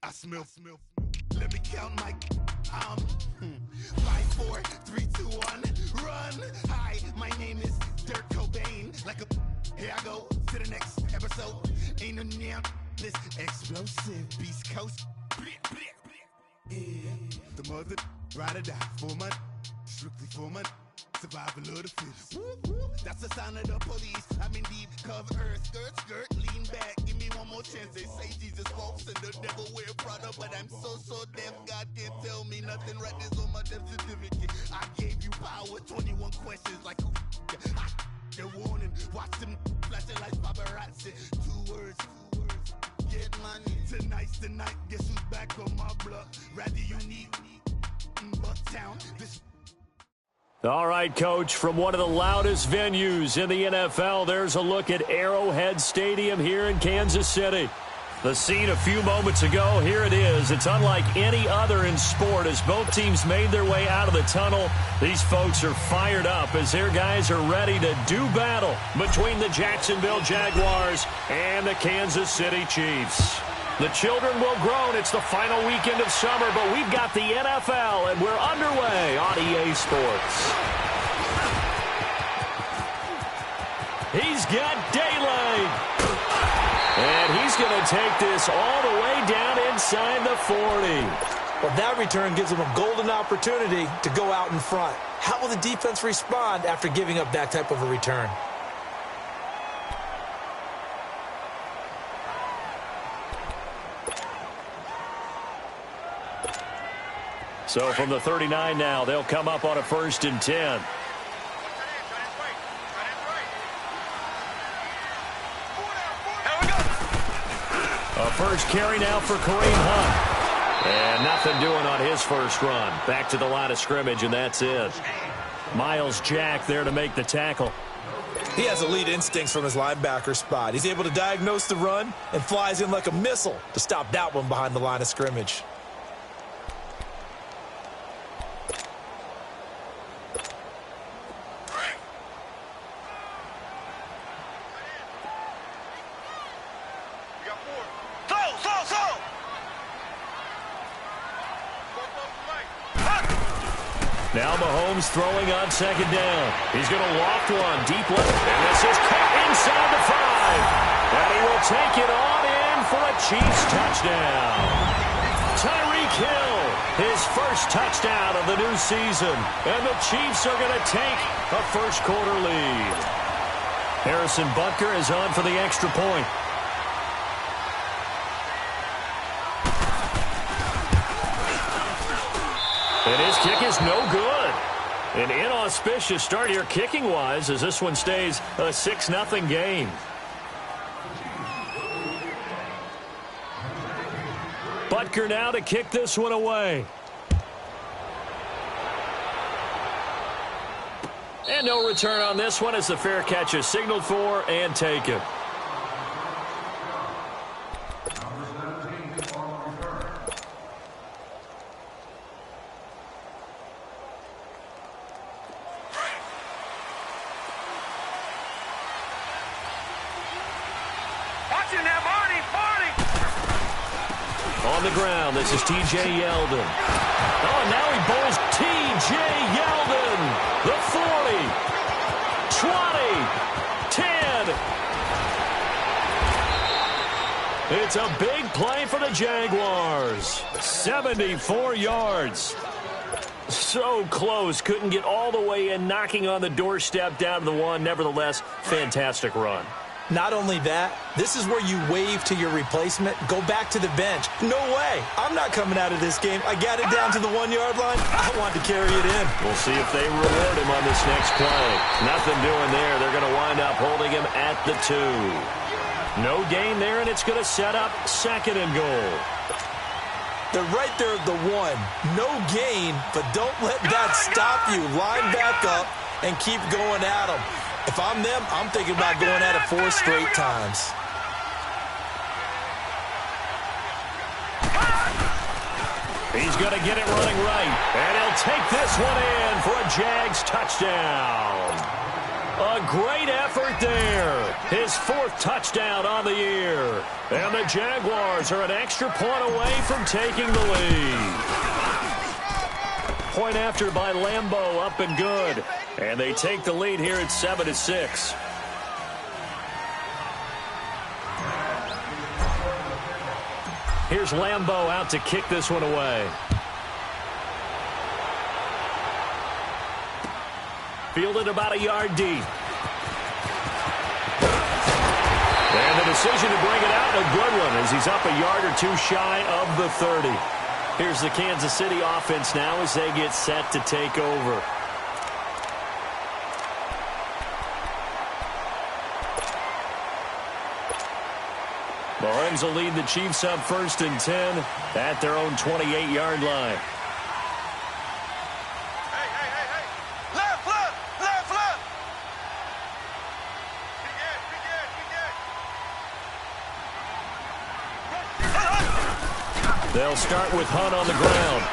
I smell. Let me count my 5, 4, 3, 2, 1, run. Hi, my name is Dirk Cobain. Like a here I go to the next episode. Ain't no damn this explosive Beast Coast. Yeah. The mother ride or die for my strictly for my survival of the fittest. That's the sign of the police. I'm in deep cover earth, skirt, lean back. Give me one more chance. They say Jesus walks and the devil wear Prada, but I'm so deaf. God can't tell me nothing. Right there's on my death certificate. I gave you power. 21 questions like who? The warning. Watch them flashing like paparazzi. 2 words. Get money. Tonight's the night. Guess who's back on my block? Rather unique. Bucktown. This. All right, Coach, from one of the loudest venues in the NFL, there's a look at Arrowhead Stadium here in Kansas City. The scene a few moments ago, here it is. It's unlike any other in sport as both teams made their way out of the tunnel. These folks are fired up as their guys are ready to do battle between the Jacksonville Jaguars and the Kansas City Chiefs. The children will groan. It's the final weekend of summer, but we've got the NFL, and we're underway on EA Sports. He's got daylight. And he's going to take this all the way down inside the 40. Well, that return gives him a golden opportunity to go out in front. How will the defense respond after giving up that type of a return? So from the 39 now, they'll come up on a 1st and 10. A first carry now for Kareem Hunt. And nothing doing on his first run. Back to the line of scrimmage, and that's it. Miles Jack there to make the tackle. He has elite instincts from his linebacker spot. He's able to diagnose the run and flies in like a missile to stop that one behind the line of scrimmage. Now Mahomes throwing on 2nd down. He's going to loft one deep left. And this is caught inside the 5. And he will take it on in for a Chiefs touchdown. Tyreek Hill, his first touchdown of the new season. And the Chiefs are going to take a first-quarter lead. Harrison Butker is on for the extra point. And his kick is no good. An inauspicious start here kicking-wise as this one stays a 6-0 game. Butker now to kick this one away. And no return on this one as the fair catch is signaled for and taken. On the ground, this is T.J. Yeldon. Oh, and now he bowls T.J. Yeldon. The 40, 20, 10. It's a big play for the Jaguars. 74 yards. So close. Couldn't get all the way in, knocking on the doorstep down to the 1. Nevertheless, fantastic run. Not only that, this is where you wave to your replacement, go back to the bench. No way. I'm not coming out of this game. I got it down to the 1-yard line. I want to carry it in. We'll see if they reward him on this next play. Nothing doing there. They're going to wind up holding him at the 2. No gain there, and it's going to set up 2nd and goal. They're right there at the 1. No gain, but don't let that stop you. Line back up and keep going at them. If I'm them, I'm thinking about going at it 4 straight times. He's going to get it running right. And he'll take this one in for a Jags touchdown. A great effort there. His 4th touchdown on the year. And the Jaguars are an extra point away from taking the lead. Point after by Lambeau, up and good. And they take the lead here at 7-6. Here's Lambeau out to kick this one away. Fielded about a yard deep. And the decision to bring it out, a good one, as he's up a yard or two shy of the 30. Here's the Kansas City offense now as they get set to take over. Mahomes will lead the Chiefs up 1st and 10 at their own 28-yard line. They'll start with Hunt on the ground.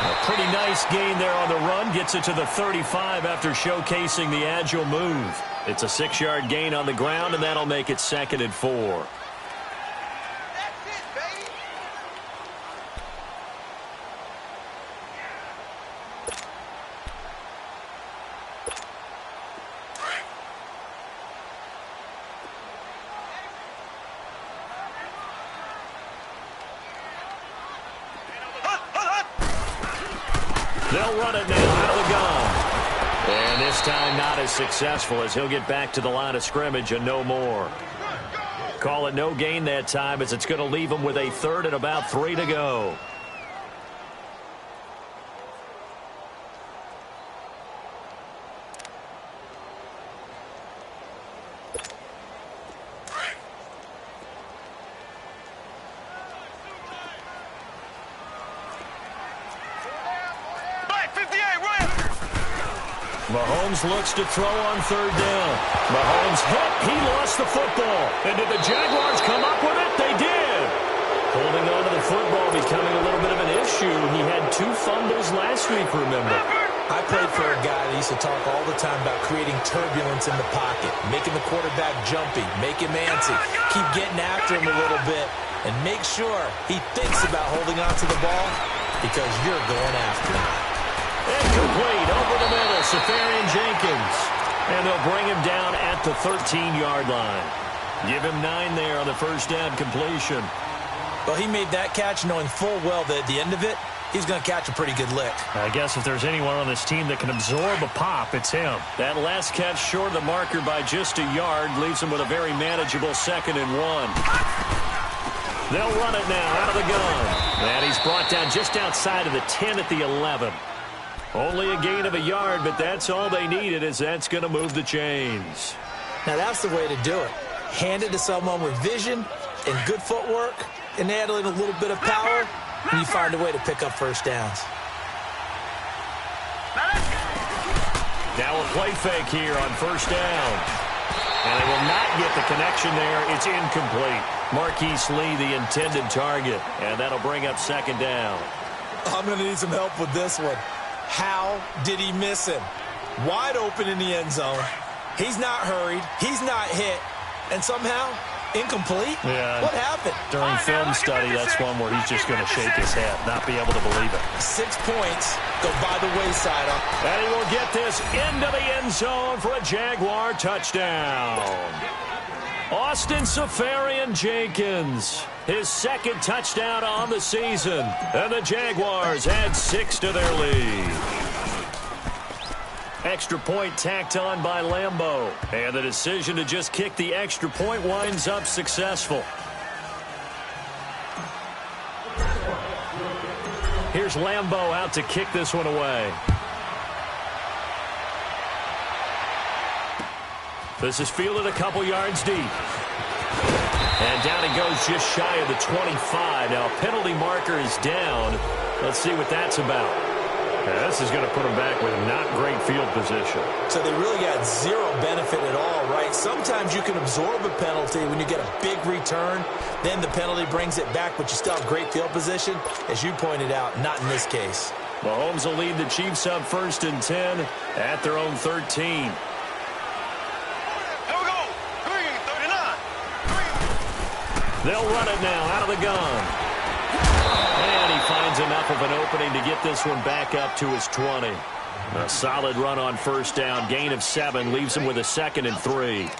A pretty nice gain there on the run. Gets it to the 35 after showcasing the agile move. It's a 6-yard gain on the ground, and that'll make it 2nd and 4. They'll run it now out of the gun. And this time not as successful as he'll get back to the line of scrimmage and no more. Call it no gain that time as it's going to leave him with a 3rd and about 3 to go. Mahomes looks to throw on 3rd down. Mahomes hit. He lost the football. And did the Jaguars come up with it? They did. Holding on to the football becoming a little bit of an issue. He had 2 fumbles last week, remember. I played for a guy that used to talk all the time about creating turbulence in the pocket, making the quarterback jumpy, make him antsy, keep getting after him a little bit, and make sure he thinks about holding on to the ball because you're going after him. Incomplete over the middle, Safarian Jenkins. And they'll bring him down at the 13-yard line. Give him 9 there on the first down completion. Well, he made that catch knowing full well that at the end of it, he's going to catch a pretty good lick. I guess if there's anyone on this team that can absorb a pop, it's him. That last catch short of the marker by just a yard leaves him with a very manageable 2nd and 1. They'll run it now out of the gun. And he's brought down just outside of the 10 at the 11. Only a gain of a yard, but that's all they needed, as that's going to move the chains. Now, that's the way to do it. Hand it to someone with vision and good footwork, and add in a little bit of power, and you find a way to pick up first downs. Now a play fake here on 1st down. And they will not get the connection there. It's incomplete. Marquise Lee, the intended target, and that'll bring up 2nd down. I'm going to need some help with this one. How did he miss him? Wide open in the end zone. He's not hurried. He's not hit. And somehow, incomplete? Yeah. What happened? During film study, that's one where he's just going to shake his head, not be able to believe it. 6 points go by the wayside. And he will get this into the end zone for a Jaguar touchdown. Austin Safarian Jenkins, his 2nd touchdown on the season. And the Jaguars add 6 to their lead. Extra point tacked on by Lambeau. And the decision to just kick the extra point winds up successful. Here's Lambeau out to kick this one away. This is fielded a couple yards deep. And down he goes just shy of the 25. Now a penalty marker is down. Let's see what that's about. Yeah, this is going to put them back with not great field position. So they really got 0 benefit at all, right? Sometimes you can absorb a penalty when you get a big return. Then the penalty brings it back, but you still have great field position. As you pointed out, not in this case. Mahomes will lead the Chiefs up 1st and 10 at their own 13. They'll run it now out of the gun. And he finds enough of an opening to get this one back up to his 20. A solid run on 1st down. Gain of 7 leaves him with a 2nd and 3.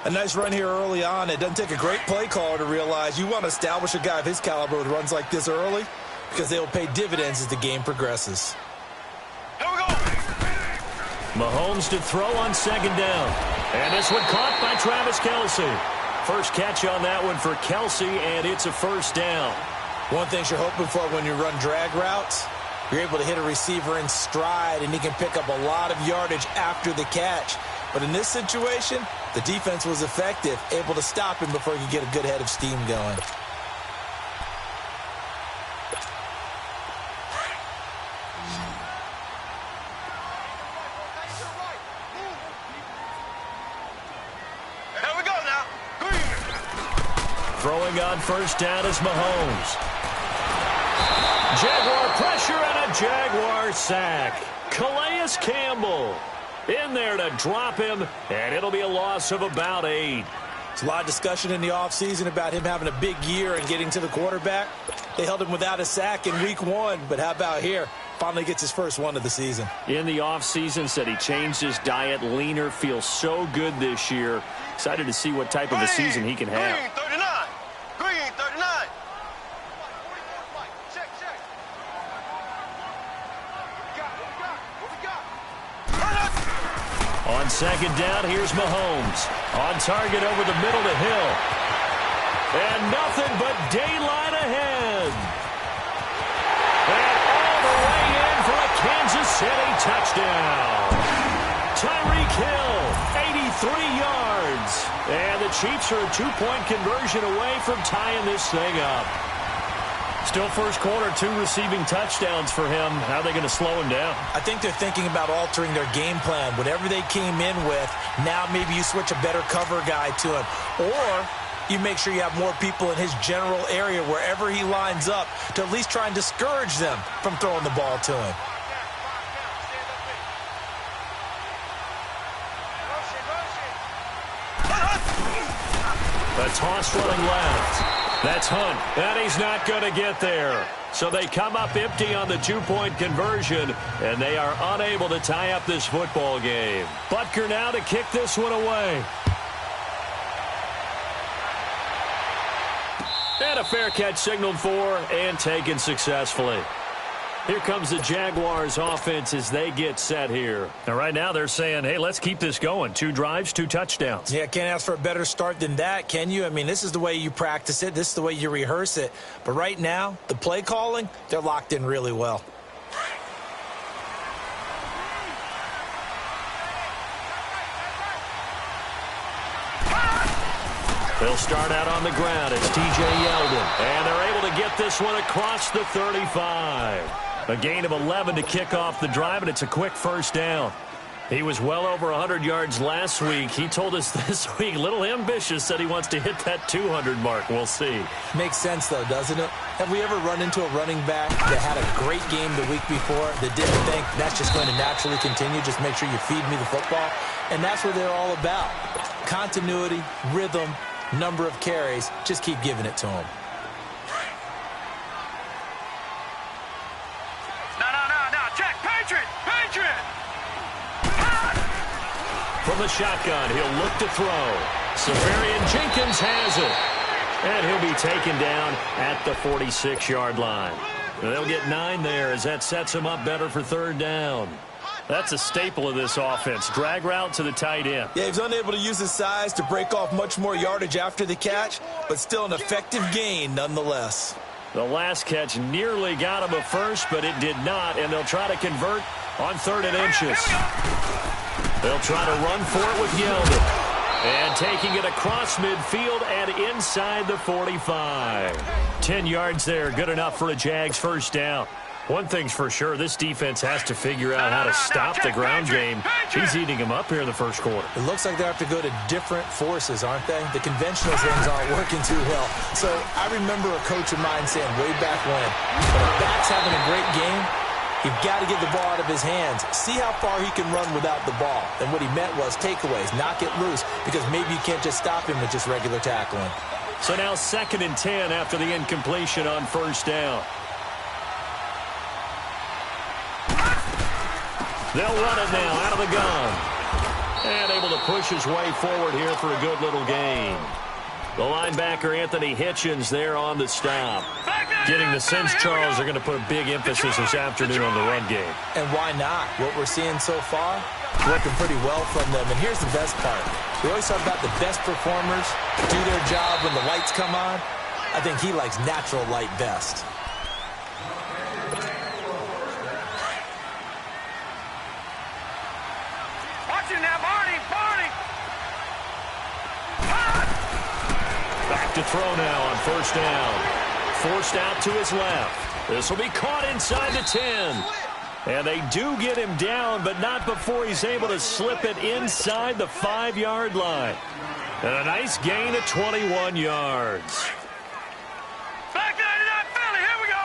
A nice run here early on. It doesn't take a great play caller to realize you want to establish a guy of his caliber with runs like this early because they will pay dividends as the game progresses. Here we go. Mahomes to throw on 2nd down. And this one caught by Travis Kelce. First catch on that one for Kelce, and it's a 1st down. One thing you're hoping for when you run drag routes, you're able to hit a receiver in stride, and he can pick up a lot of yardage after the catch. But in this situation, the defense was effective, able to stop him before he could get a good head of steam going. Throwing on 1st down is Mahomes. Jaguar pressure and a Jaguar sack. Calais Campbell in there to drop him, and it'll be a loss of about 8. There's a lot of discussion in the offseason about him having a big year and getting to the quarterback. They held him without a sack in week 1, but how about here? Finally gets his first one of the season. In the offseason, said he changed his diet, leaner, feels so good this year. Excited to see what type of a season he can have. Green 39. Check. What we got? On 2nd down, here's Mahomes. On target over the middle to Hill. And nothing but daylight ahead. And all the way in for a Kansas City touchdown. Tyreek Hill, 83 yards. And the Chiefs are a 2-point conversion away from tying this thing up. Still first quarter, 2 receiving touchdowns for him. How are they going to slow him down? I think they're thinking about altering their game plan. Whatever they came in with, now maybe you switch a better cover guy to him. Or you make sure you have more people in his general area wherever he lines up to at least try and discourage them from throwing the ball to him. The toss running left. That's Hunt. And he's not going to get there. So they come up empty on the 2-point conversion, and they are unable to tie up this football game. Butker now to kick this one away. And a fair catch signaled for and taken successfully. Here comes the Jaguars offense as they get set here. And right now they're saying, hey, let's keep this going. 2 drives, 2 touchdowns. Yeah, can't ask for a better start than that, can you? I mean, this is the way you practice it. This is the way you rehearse it. But right now, the play calling, they're locked in really well. They'll start out on the ground. It's T.J. Yeldon. And they're able to get this one across the 35. A gain of 11 to kick off the drive, and it's a quick 1st down. He was well over 100 yards last week. He told us this week, a little ambitious, said he wants to hit that 200 mark. We'll see. Makes sense, though, doesn't it? Have we ever run into a running back that had a great game the week before that didn't think that's just going to naturally continue? Just make sure you feed me the football. And that's what they're all about. Continuity, rhythm, number of carries. Just keep giving it to him. No. Check. Patriot. From the shotgun, he'll look to throw. Severian Jenkins has it. And he'll be taken down at the 46-yard line. They'll get 9 there as that sets him up better for 3rd down. That's a staple of this offense. Drag route to the tight end. Yeah, he's unable to use his size to break off much more yardage after the catch, but still an effective gain nonetheless. The last catch nearly got him a first, but it did not, and they'll try to convert on 3rd and inches. They'll try to run for it with Yeldon. And taking it across midfield and inside the 45. 10 yards there, good enough for a Jags 1st down. One thing's for sure, this defense has to figure out how to stop the ground game. He's eating them up here in the 1st quarter. It looks like they have to go to different forces, aren't they? The conventional things aren't working too well. So I remember a coach of mine saying way back when a back's having a great game, You've got to get the ball out of his hands. See how far he can run without the ball. And what he meant was takeaways, knock it loose, because maybe you can't just stop him with just regular tackling. So now 2nd and 10 after the incompletion on 1st down. They'll run it now out of the gun. And able to push his way forward here for a good little gain. The linebacker, Anthony Hitchens, there on the stop. Getting the sense, Charles, are going to put a big emphasis this afternoon on the run game. And why not? What we're seeing so far, working pretty well from them. And here's the best part. We always talk about the best performers do their job when the lights come on. I think he likes natural light best. Watch it now, Barney! Back to throw now on 1st down. Forced out to his left. This will be caught inside the 10. And they do get him down, but not before he's able to slip it inside the 5-yard line. And a nice gain of 21 yards. Back to 99 Philly, here we go!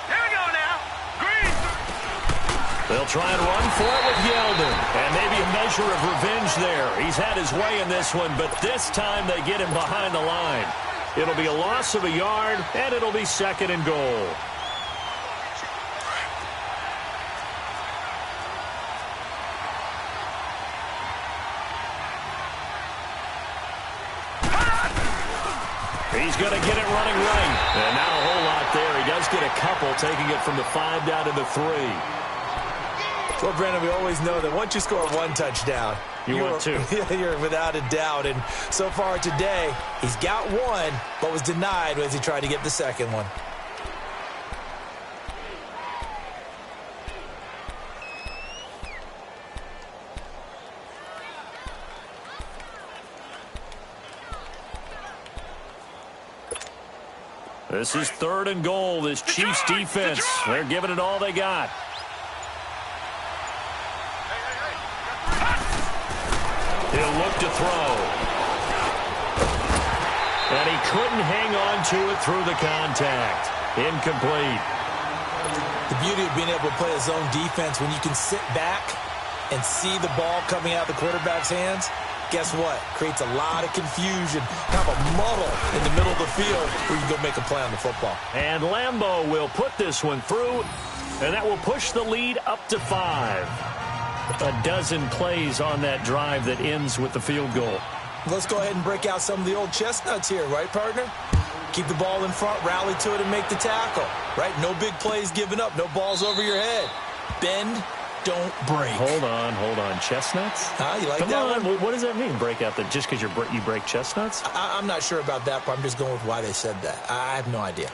Here we go now. Green! They'll try and run for it with Yeldon. And maybe a measure of revenge there. He's had his way in this one, but this time they get him behind the line. It'll be a loss of a yard, and it'll be 2nd and goal. He's going to get it running right. And not a whole lot there. He does get a couple, taking it from the 5 down to the 3. Well, Brandon, we always know that once you score 1 touchdown, you're 2. You're without a doubt. And so far today, he's got 1, but was denied as he tried to get the 2nd one. This is 3rd and goal. This Chiefs defense, they're giving it all they got. He'll look to throw. And he couldn't hang on to it through the contact. Incomplete. The beauty of being able to play a zone defense, when you can sit back and see the ball coming out of the quarterback's hands, guess what? Creates a lot of confusion, kind of a muddle in the middle of the field where you can go make a play on the football. And Lambeau will put this one through, and that will push the lead up to 5. A dozen plays on that drive that ends with the field goal. Let's go ahead and break out some of the old chestnuts here, right, partner? Keep the ball in front, rally to it, and make the tackle, right? No big plays given up, no balls over your head. Bend, don't break. Hold on. Chestnuts? You like Come that on. one? What does that mean, break out? Just because you break chestnuts? I'm not sure about that, but I'm just going with why they said that. I have no idea.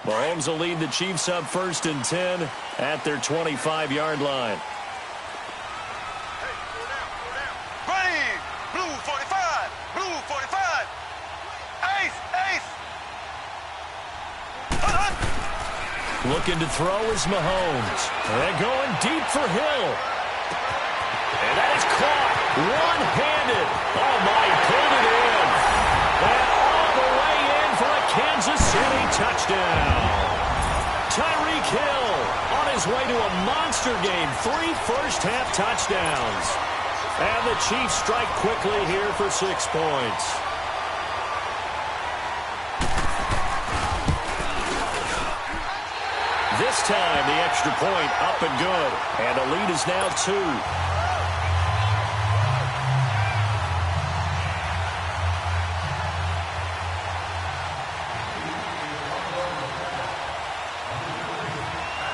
Mahomes will lead the Chiefs up 1st and 10 at their 25-yard line. Running! Blue 45! Blue 45! Ace! Looking to throw is Mahomes. They're going deep for Hill. And that is caught one-handed. Oh, my, pulled it in. And all the way in for a Kansas City touchdown. Tyreek Hill on his way to a monster game. 3 first-half touchdowns. And the Chiefs strike quickly here for 6 points. This time, the extra point up and good. And the lead is now 2.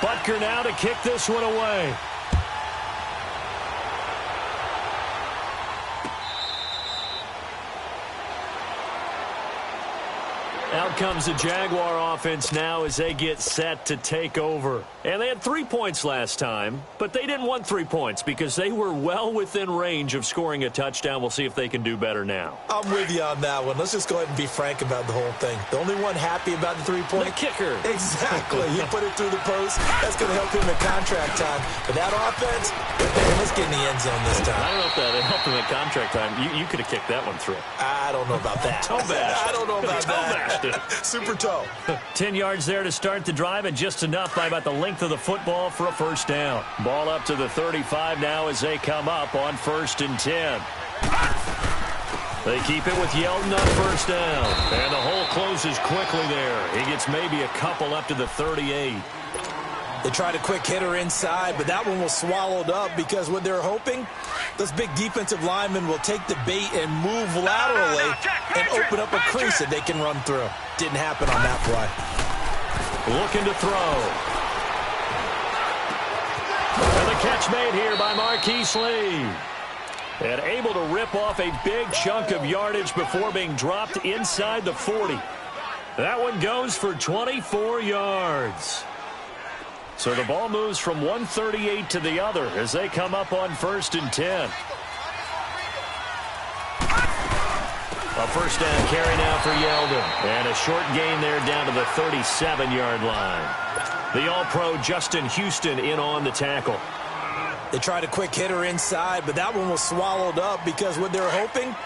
Butker now to kick this one away. Out comes the Jaguar offense now as they get set to take over. And they had 3 points last time, but they didn't want 3 points because they were well within range of scoring a touchdown. We'll see if they can do better now. I'm with you on that one. Let's just go ahead and be frank about the whole thing. The only one happy about the 3-point? The kicker. Exactly. You put it through the post. That's going to help him in contract time. But that offense, let's get in the end zone this time. I don't know if that helped him in contract time. You could have kicked that one through. I don't know about that. Toe bashed. I don't know about that. Toe Super toe. 10 yards there to start the drive, and just enough by about the length of the football for a first down. Ball up to the 35 now as they come up on 1st and 10. They keep it with Yeldon on first down. And the hole closes quickly there. He gets maybe a couple up to the 38. They tried a quick hitter inside, but that one was swallowed up because what they're hoping, those big defensive linemen will take the bait and move laterally and open up a crease that they can run through. Didn't happen on that play. Looking to throw. And the catch made here by Marquise Lee. And able to rip off a big chunk of yardage before being dropped inside the 40. That one goes for 24 yards. So the ball moves from 138 to the other as they come up on 1st and 10. A first down carry now for Yeldon. And a short gain there down to the 37-yard line. The All-Pro Justin Houston in on the tackle. They tried a quick hitter inside, but that one was swallowed up because what they're hoping,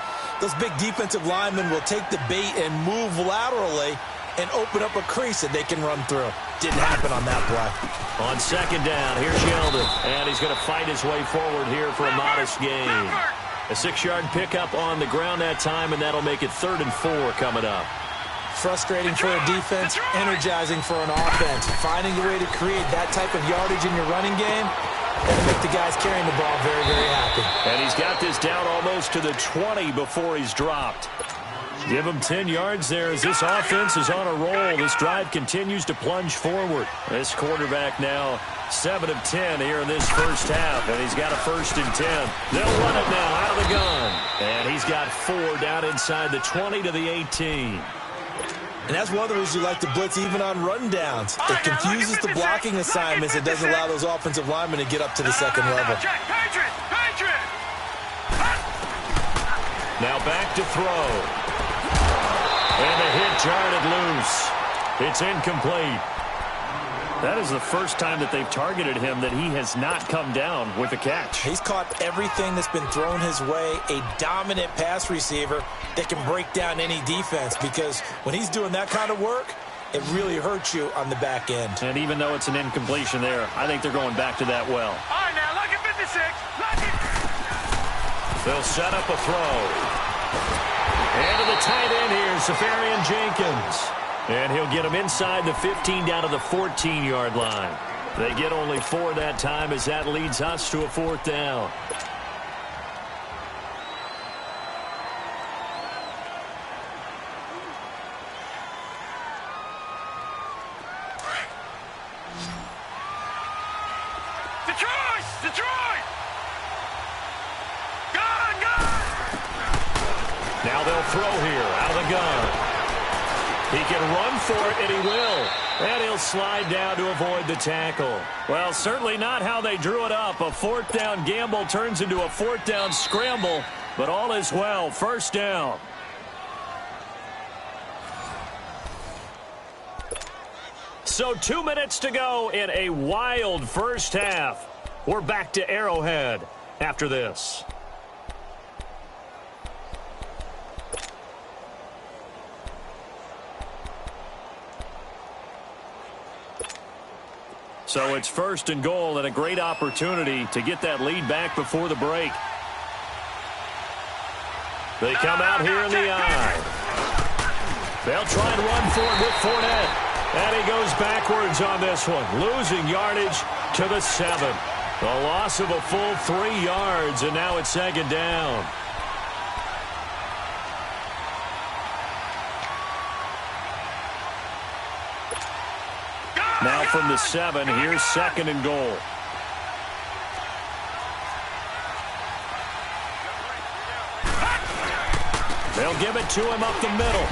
those big defensive linemen will take the bait and move laterally and open up a crease that they can run through. Didn't happen on that play. On 2nd down, here's Yeldon. And he's going to fight his way forward here for a modest gain. A 6-yard pickup on the ground that time, and that'll make it 3rd and 4 coming up. Frustrating for a defense, energizing for an offense. Finding a way to create that type of yardage in your running game, that'll make the guys carrying the ball very, very happy. And he's got this down almost to the 20 before he's dropped. Give him 10 yards there as this offense is on a roll. This drive continues to plunge forward. This quarterback now 7 of 10 here in this first half, and he's got a 1st and 10. They'll run it now out of the gun. And he's got 4 down inside the 20 to the 18. And that's one of the reasons you like to blitz even on rundowns. It confuses the blocking assignments. It doesn't allow those offensive linemen to get up to the second level. Now back to throw. And the hit jarred loose. It's incomplete. That is the first time that they've targeted him that he has not come down with a catch. He's caught everything that's been thrown his way. A dominant pass receiver that can break down any defense, because when he's doing that kind of work, it really hurts you on the back end. And even though it's an incompletion there, I think they're going back to that well. All right, now, look at 56. Look it. They'll set up a throw. And to the tight end here, Safarian Jenkins. And he'll get him inside the 15 down to the 14-yard line. They get only 4 that time as that leads us to a 4th down. Detroit! Gun! Now they'll throw here out of the gun. He can run for it, and he will. And he'll slide down to avoid the tackle. Well, certainly not how they drew it up. A 4th down gamble turns into a 4th down scramble, but all is well. 1st down. So 2 minutes to go in a wild first half. We're back to Arrowhead after this. So it's 1st and goal and a great opportunity to get that lead back before the break. They come out here in the eye. They'll try and run for it with Fournette. And he goes backwards on this one, losing yardage to the 7. A loss of a full 3 yards, and now it's 2nd down. Now from the 7, here's 2nd and goal. They'll give it to him up the middle.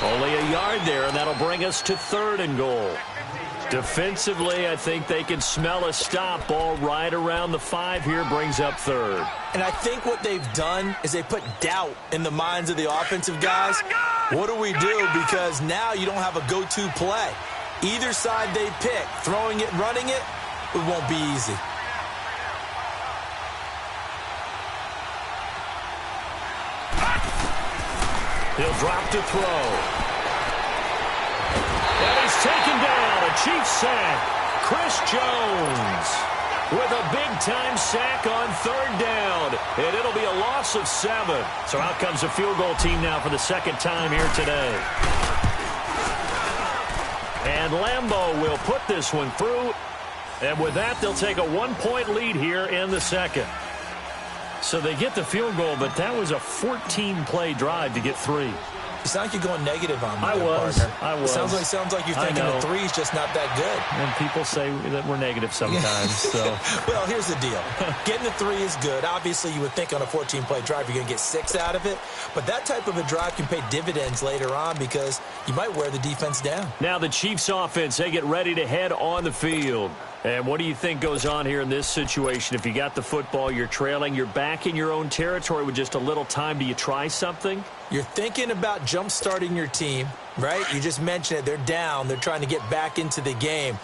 Only a yard there, and that'll bring us to 3rd and goal. Defensively, I think they can smell a stop. Ball right around the 5 here, brings up 3rd. And I think what they've done is they put doubt in the minds of the offensive guys. What do we do? Because now you don't have a go-to play. Either side they pick, throwing it, running it, it won't be easy. He'll drop to throw. And he's taken down. A Chiefs sack. Chris Jones with a big-time sack on 3rd down. And it'll be a loss of 7. So out comes a field goal team now for the 2nd time here today. And Lambeau will put this one through. And with that, they'll take a 1-point lead here in the 2nd. So they get the field goal, but that was a 14-play drive to get 3. You sound like you're going negative on me. I was. Sounds like you're thinking the 3 is just not that good. And people say that we're negative sometimes. So. Well, here's the deal. Getting the 3 is good. Obviously, you would think on a 14-play drive you're going to get 6 out of it. But that type of a drive can pay dividends later on because you might wear the defense down. Now the Chiefs offense, they get ready to head on the field. And what do you think goes on here in this situation? If you got the football, you're trailing, you're back in your own territory with just a little time. Do you try something? You're thinking about jump-starting your team, right? You just mentioned it. They're down. They're trying to get back into the game.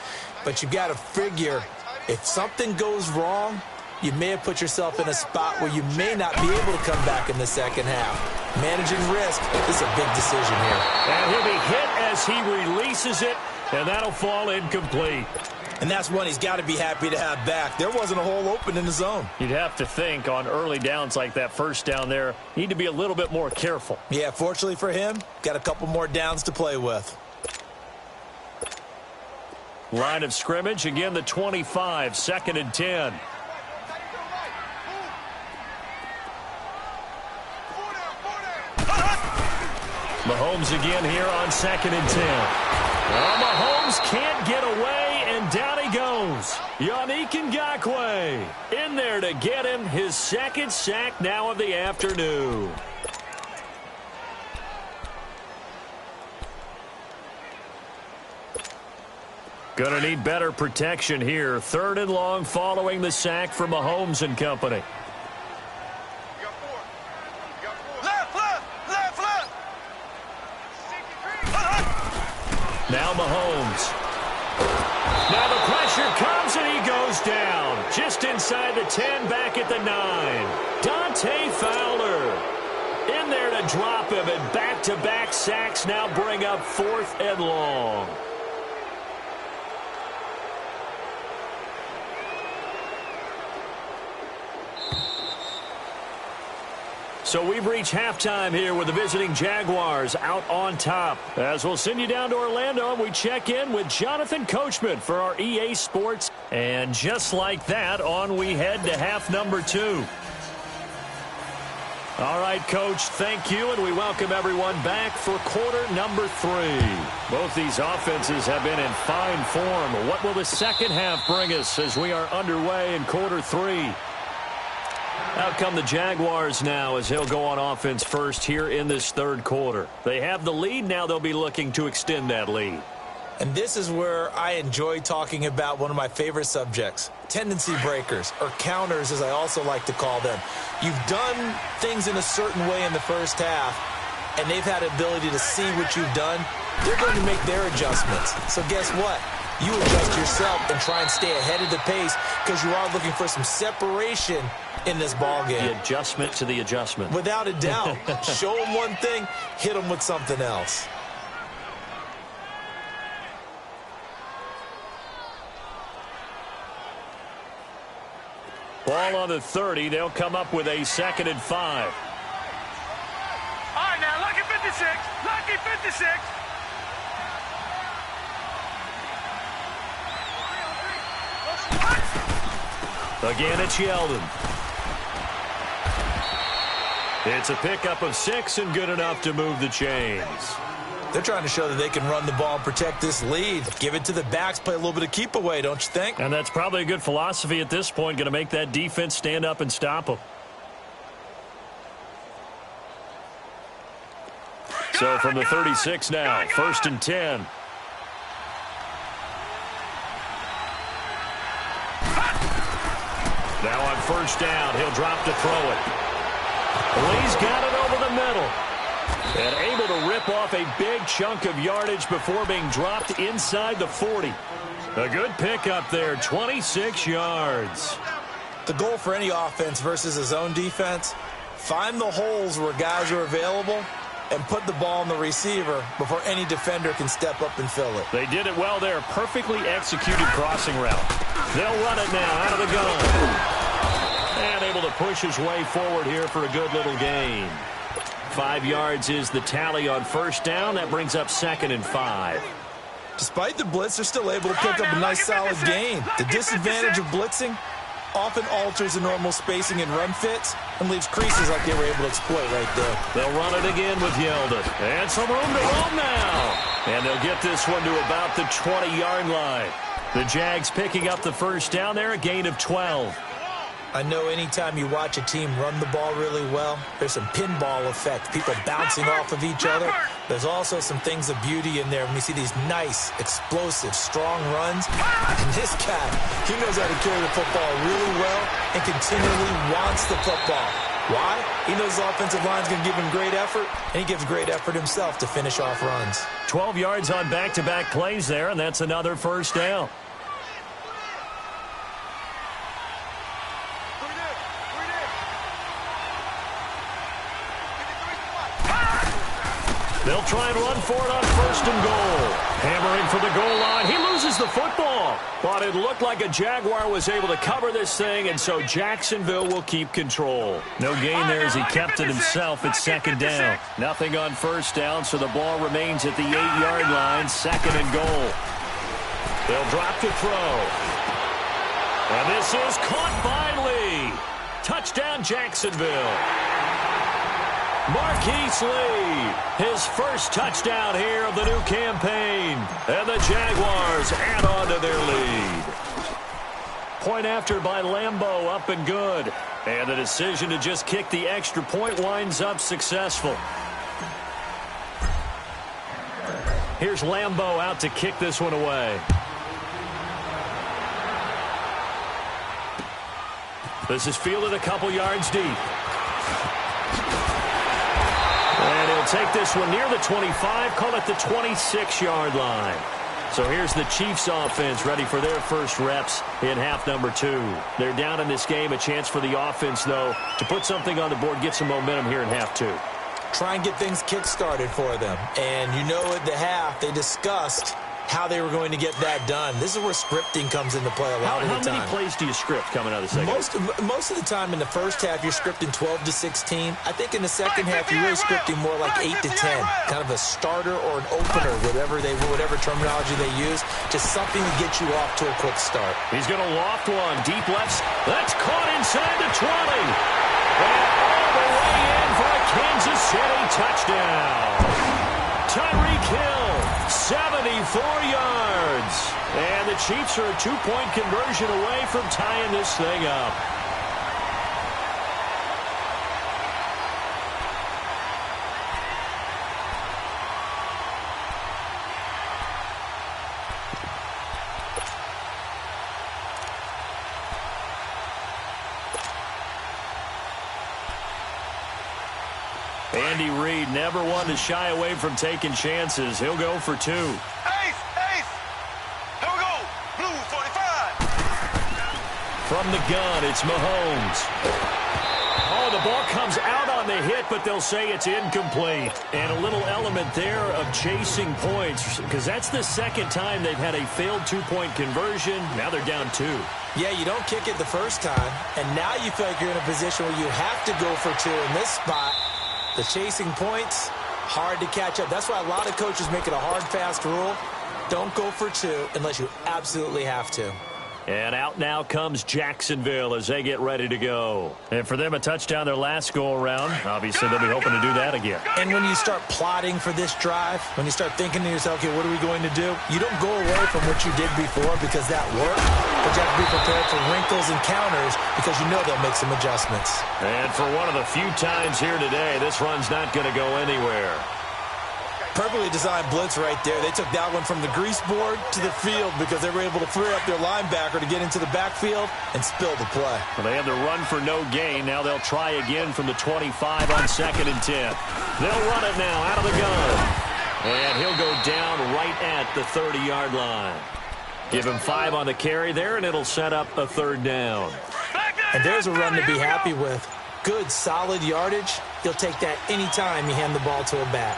But you've got to figure if something goes wrong, you may have put yourself in a spot where you may not be able to come back in the 2nd half. Managing risk is a big decision here. And he'll be hit as he releases it, and that'll fall incomplete. And that's one he's got to be happy to have back. There wasn't a hole open in the zone. You'd have to think on early downs like that 1st down there, need to be a little bit more careful. Yeah, fortunately for him, got a couple more downs to play with. Line of scrimmage, again the 25, 2nd and 10. Mahomes again here on 2nd and 10. Well, Mahomes can't get away, and down he goes. Yannick Ngakoue in there to get him his 2nd sack now of the afternoon. Gonna need better protection here. 3rd and long following the sack from Mahomes and company. Now Mahomes. Now the pressure comes and he goes down. Just inside the 10, back at the 9. Dante Fowler in there to drop him, and back-to-back sacks now bring up 4th and long. So we've reached halftime here with the visiting Jaguars out on top. As we'll send you down to Orlando, and we check in with Jonathan Coachman for our EA Sports. And just like that, on we head to half number 2. All right, Coach, thank you, and we welcome everyone back for quarter number 3. Both these offenses have been in fine form. What will the 2nd half bring us as we are underway in quarter 3? Out come the Jaguars now as they'll go on offense first here in this 3rd quarter. They have the lead. Now they'll be looking to extend that lead. And this is where I enjoy talking about one of my favorite subjects, tendency breakers, or counters as I also like to call them. You've done things in a certain way in the 1st half, and they've had ability to see what you've done. They're going to make their adjustments. So guess what? You adjust yourself and try and stay ahead of the pace because you are looking for some separation in this ball game. The adjustment to the adjustment. Without a doubt. Show them one thing, hit them with something else. Ball on the 30. They'll come up with a 2nd and 5. All right, now, lucky 56. Lucky 56. Again, it's Yeldon. It's a pickup of 6 and good enough to move the chains. They're trying to show that they can run the ball and protect this lead. Give it to the backs, play a little bit of keep away, don't you think? And that's probably a good philosophy at this point, going to make that defense stand up and stop them. So from the 36 now, 1st and 10. Now on 1st down, he'll drop to throw it. Lee's got it over the middle. And able to rip off a big chunk of yardage before being dropped inside the 40. A good pickup there, 26 yards. The goal for any offense versus his own defense, find the holes where guys are available and put the ball on the receiver before any defender can step up and fill it. They did it well there. Perfectly executed crossing route. They'll run it now out of the gun. And able to push his way forward here for a good little gain. 5 yards is the tally on 1st down. That brings up 2nd and 5. Despite the blitz, they're still able to pick up a nice solid gain. The disadvantage of blitzing often alters the normal spacing and run fits and leaves creases like they were able to exploit right there. They'll run it again with Yeldon. And some room to roam now. And they'll get this one to about the 20-yard line. The Jags picking up the 1st down there, a gain of 12. I know anytime you watch a team run the ball really well, there's some pinball effect, people bouncing off of each other. There's also some things of beauty in there when you see these nice, explosive, strong runs. And this guy, he knows how to carry the football really well and continually wants the football. Why? He knows the offensive line's going to give him great effort, and he gives great effort himself to finish off runs. 12 yards on back-to-back plays there, and that's another 1st down. They'll try and run for it on 1st and goal. Hammering for the goal line. He loses the football. But it looked like a Jaguar was able to cover this thing, and so Jacksonville will keep control. No gain there as he kept it himself at 2nd down. Nothing on 1st down, so the ball remains at the 8-yard line, 2nd and goal. They'll drop to throw. And this is caught by Lee. Touchdown, Jacksonville. Marquise Lee, his first touchdown here of the new campaign. And the Jaguars add on to their lead. Point after by Lambeau, up and good. And the decision to just kick the extra point winds up successful. Here's Lambeau out to kick this one away. This is fielded a couple yards deep. And he'll take this one near the 25, call it the 26-yard line. So here's the Chiefs offense ready for their first reps in half number 2. They're down in this game. A chance for the offense, though, to put something on the board, get some momentum here in half 2. Try and get things kick-started for them. And you know at the half they discussed how they were going to get that done. This is where scripting comes into play a lot of the time. How many plays do you script coming out of the second? Most of the time in the first half, you're scripting 12 to 16. I think in the second half, you're really scripting more like 8 to 10. Kind of a starter or an opener, whatever terminology they use. Just something to get you off to a quick start. He's going to loft one. Deep left. That's caught inside the 20. And all the way in for a Kansas City touchdown. Tyreek Hill, 74 yards. And the Chiefs are a 2-point conversion away from tying this thing up. Andy Reid never one to shy away from taking chances. He'll go for 2. Ace! Ace! Here we go! Blue 45! From the gun, it's Mahomes. Oh, the ball comes out on the hit, but they'll say it's incomplete. And a little element there of chasing points, because that's the second time they've had a failed 2-point conversion. Now they're down 2. Yeah, you don't kick it the first time, and now you feel like you're in a position where you have to go for 2 in this spot. The chasing points, hard to catch up. That's why a lot of coaches make it a hard, fast rule. Don't go for 2 unless you absolutely have to. And out now comes Jacksonville as they get ready to go. And for them, a touchdown their last go-around. Obviously, they'll be hoping to do that again. And when you start plotting for this drive, when you start thinking to yourself, okay, what are we going to do? You don't go away from what you did before because that worked. But you have to be prepared for wrinkles and counters because you know they'll make some adjustments. And for one of the few times here today, this run's not going to go anywhere. Perfectly designed blitz right there. They took that one from the grease board to the field because they were able to free up their linebacker to get into the backfield and spill the play. Well, they had the run for no gain. Now they'll try again from the 25 on 2nd and 10. They'll run it now out of the gun. And he'll go down right at the 30-yard line. Give him 5 on the carry there, and it'll set up a 3rd down. And there's a run to be happy with. Good, solid yardage. He'll take that anytime you hand the ball to a back.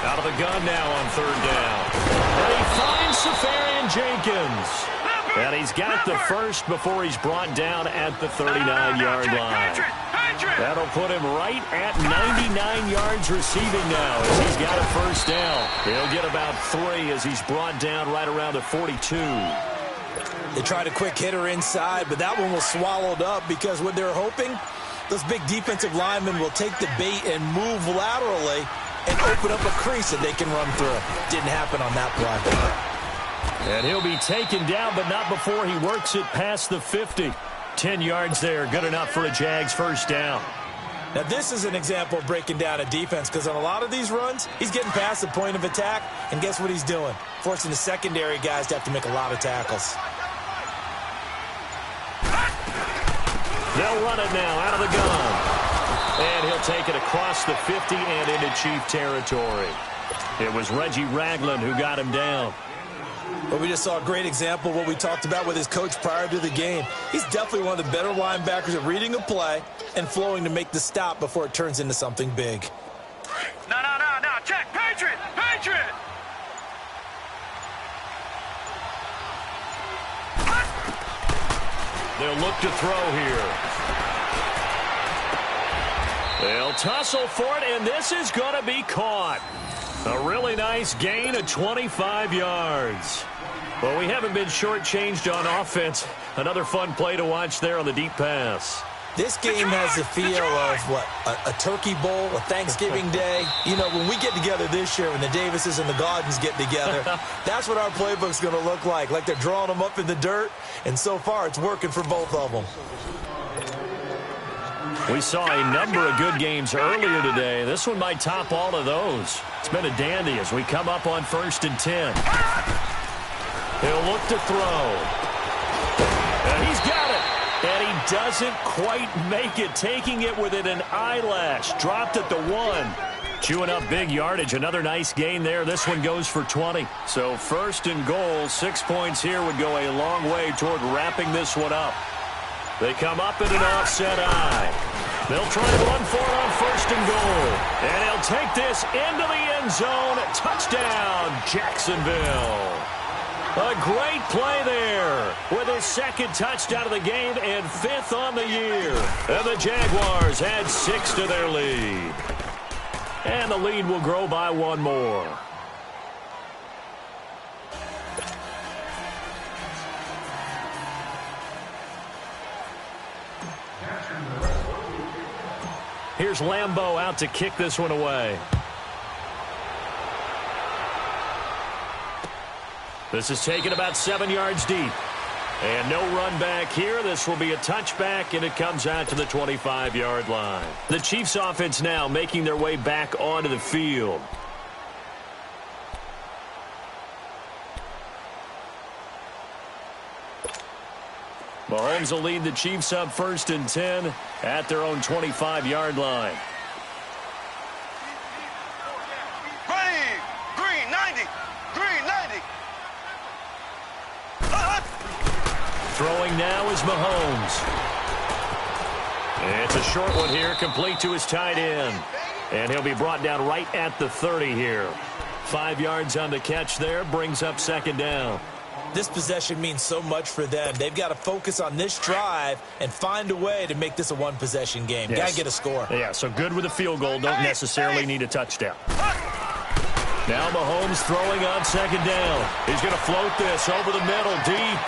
Out of the gun now on 3rd down. And he finds Safarian Jenkins. And he's got the first before he's brought down at the 39-yard line. That'll put him right at 99 yards receiving now as he's got a 1st down. He'll get about 3 as he's brought down right around the 42. They tried a quick hitter inside, but that one was swallowed up because what they're hoping, those big defensive linemen will take the bait and move laterally and open up a crease that they can run through. Didn't happen on that play. And he'll be taken down, but not before he works it past the 50. 10 yards there, good enough for a Jags 1st down. Now, this is an example of breaking down a defense because on a lot of these runs, he's getting past the point of attack, and guess what he's doing? Forcing the secondary guys to have to make a lot of tackles. They'll run it now out of the gun. And he'll take it across the 50 and into Chief territory. It was Reggie Ragland who got him down. Well, we just saw a great example of what we talked about with his coach prior to the game. He's definitely one of the better linebackers at reading a play and flowing to make the stop before it turns into something big. No. Check. Patriot. They'll look to throw here. They'll tussle for it, and this is going to be caught. A really nice gain of 25 yards. Well, we haven't been shortchanged on offense. Another fun play to watch there on the deep pass. This game has the feel of, a turkey bowl, a Thanksgiving day. You know, when we get together this year, when the Davises and the Gaudens get together, that's what our playbook's going to look like they're drawing them up in the dirt, and so far it's working for both of them. We saw a number of good games earlier today. This one might top all of those. It's been a dandy as we come up on 1st and 10. He'll look to throw. And he's got it. And he doesn't quite make it, taking it within an eyelash. Dropped at the 1. Chewing up big yardage. Another nice gain there. This one goes for 20. So 1st and goal, 6 points here would go a long way toward wrapping this one up. They come up in an offset eye. They'll try to run for it on 1st and goal. And he'll take this into the end zone. Touchdown, Jacksonville. A great play there with his 2nd touchdown of the game and 5th on the year. And the Jaguars add 6 to their lead. And the lead will grow by 1 more. Here's Lambeau out to kick this one away. This is taken about 7 yards deep. And no run back here. This will be a touchback, and it comes out to the 25-yard line. The Chiefs offense now making their way back onto the field. Mahomes will lead the Chiefs up 1st and 10 at their own 25-yard line. Green 90. Throwing now is Mahomes. It's a short one here, complete to his tight end. And he'll be brought down right at the 30 here. 5 yards on the catch there, brings up 2nd down. This possession means so much for them. They've got to focus on this drive and find a way to make this a one-possession game. Yes. Got to get a score. Yeah, so good with a field goal. Don't necessarily need a touchdown. Now Mahomes throwing on 2nd down. He's going to float this over the middle deep.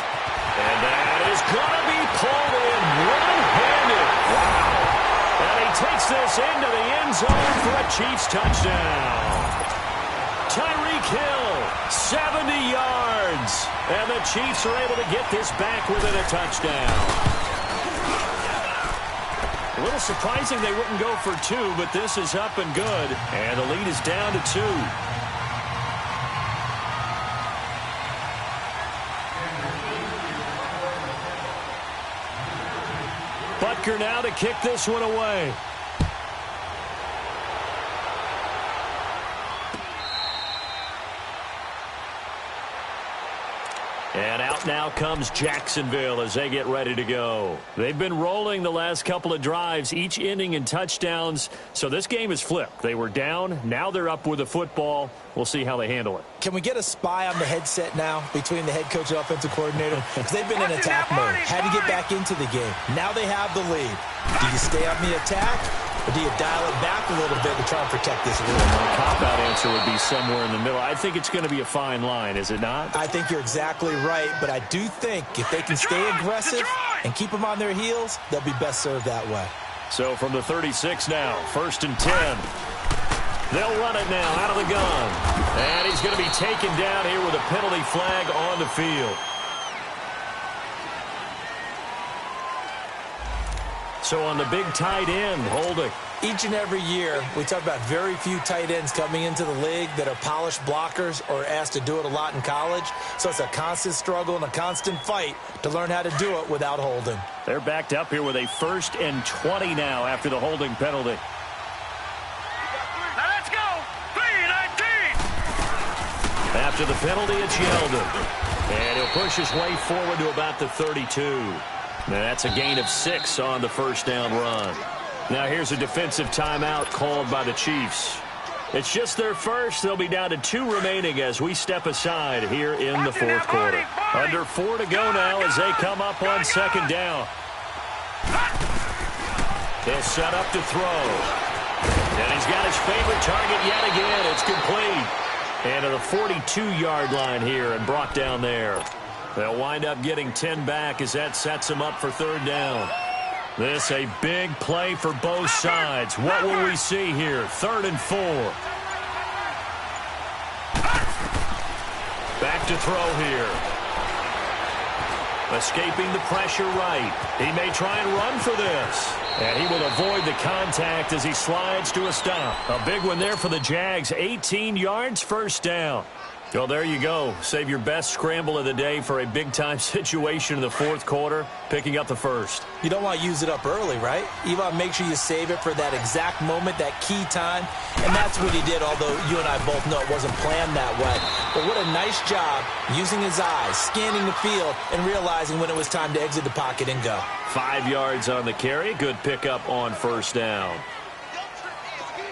And that is going to be pulled in one-handed. Wow. And he takes this into the end zone for a Chiefs touchdown. Tyreek Hill, 70 yards. And the Chiefs are able to get this back within a touchdown. A little little surprising they wouldn't go for two, but this is up and good. And the lead is down to 2. Butker now to kick this one away. And out now comes Jacksonville as they get ready to go. They've been rolling the last couple of drives, each inning in touchdowns. So this game is flipped. They were down. Now they're up with the football. We'll see how they handle it. Can we get a spy on the headset now between the head coach and offensive coordinator? Because they've been in attack mode. Had to get back into the game. Now they have the lead. Do you stay on the attack, or do you dial it back a little bit to try and protect this lead? My cop-out answer would be somewhere in the middle. I think it's going to be a fine line, is it not? I think you're exactly right, but I do think if they can stay aggressive and keep them on their heels, they'll be best served that way. So from the 36 now, 1st and 10. They'll run it now out of the gun. And he's going to be taken down here with a penalty flag on the field. So on the big tight end, holding. Each and every year, we talk about very few tight ends coming into the league that are polished blockers or asked to do it a lot in college. So it's a constant struggle and a constant fight to learn how to do it without holding. They're backed up here with a 1st and 20 now after the holding penalty. Now let's go. 3-19. After the penalty, it's Yeldon. And he'll push his way forward to about the 32. Now that's a gain of 6 on the first down run. Now here's a defensive timeout called by the Chiefs. It's just their first. They'll be down to 2 remaining as we step aside here in the 4th quarter. Under 4 to go now as they come up on 2nd down. He'll set up to throw. And he's got his favorite target yet again. It's complete. And to the 42-yard line here and brought down there. They'll wind up getting 10 back as that sets them up for 3rd down. This a big play for both sides. What will we see here? 3rd and 4. Back to throw here. Escaping the pressure right. He may try and run for this. And he will avoid the contact as he slides to a stop. A big one there for the Jags. 18 yards, 1st down. Well, there you go. Save your best scramble of the day for a big-time situation in the 4th quarter, picking up the 1st. You don't want to use it up early, right? You want to make sure you save it for that exact moment, that key time. And that's what he did, although you and I both know it wasn't planned that way. But what a nice job using his eyes, scanning the field, and realizing when it was time to exit the pocket and go. 5 yards on the carry. Good pickup on 1st down.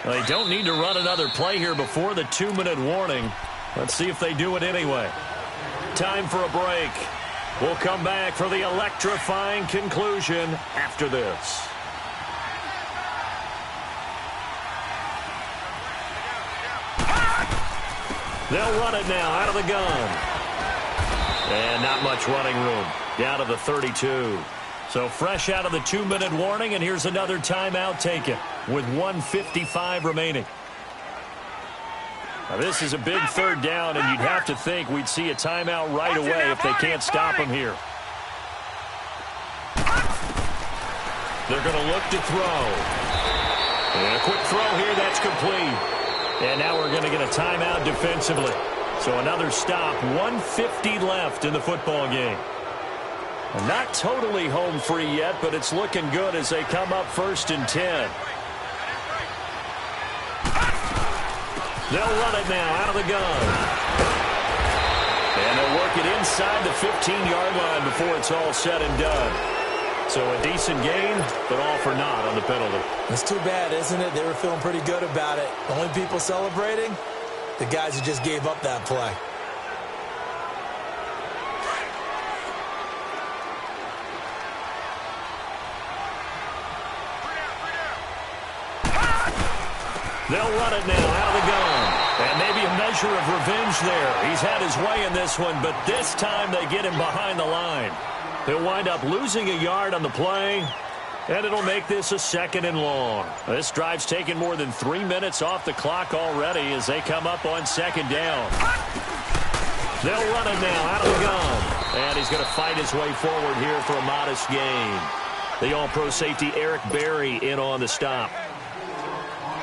Well, they don't need to run another play here before the 2-minute warning. Let's see if they do it anyway. Time for a break. We'll come back for the electrifying conclusion after this. They'll run it now out of the gun. And not much running room. Down to the 32. So fresh out of the 2-minute warning, and here's another timeout taken with 1:55 remaining. Now, this is a big 3rd down, and you'd have to think we'd see a timeout right away if they can't stop him here. They're going to look to throw. And a quick throw here, that's complete. And now we're going to get a timeout defensively. So another stop, 1:50 left in the football game. Not totally home free yet, but it's looking good as they come up 1st and 10. They'll run it now out of the gun. And they'll work it inside the 15-yard line before it's all said and done. So a decent gain, but all for naught on the penalty. It's too bad, isn't it? They were feeling pretty good about it. The only people celebrating, the guys who just gave up that play. They'll run it now out of the gun. And maybe a measure of revenge there. He's had his way in this one, but this time they get him behind the line. He'll wind up losing a yard on the play, and it'll make this a 2nd and long. This drive's taken more than 3 minutes off the clock already as they come up on 2nd down. They'll run it now out of the gun. And he's going to fight his way forward here for a modest gain. The All-Pro safety Eric Berry in on the stop.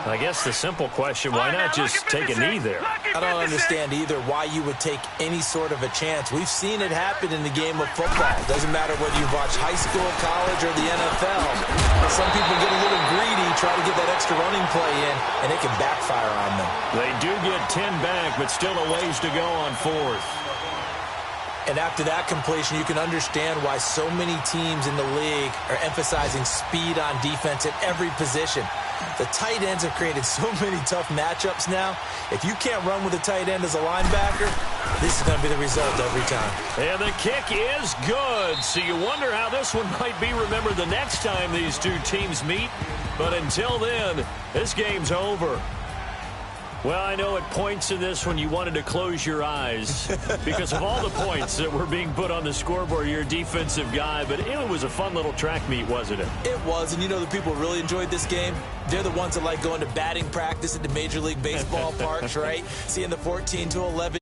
I guess the simple question, why not just take a knee there? I don't understand either why you would take any sort of a chance. We've seen it happen in the game of football. Doesn't matter whether you watch high school, college, or the NFL. Some people get a little greedy, try to get that extra running play in, and it can backfire on them. They do get 10 back, but still a ways to go on 4th. And after that completion, you can understand why so many teams in the league are emphasizing speed on defense at every position. The tight ends have created so many tough matchups now. If you can't run with a tight end as a linebacker, this is going to be the result every time. And the kick is good. So you wonder how this one might be remembered the next time these two teams meet. But until then, this game's over. Well, I know at points in this one you wanted to close your eyes because of all the points that were being put on the scoreboard. You're a defensive guy, but it was a fun little track meet, wasn't it? It was, and you know the people who really enjoyed this game? They're the ones that like going to batting practice at the Major League Baseball parks, right? Seeing the 14-11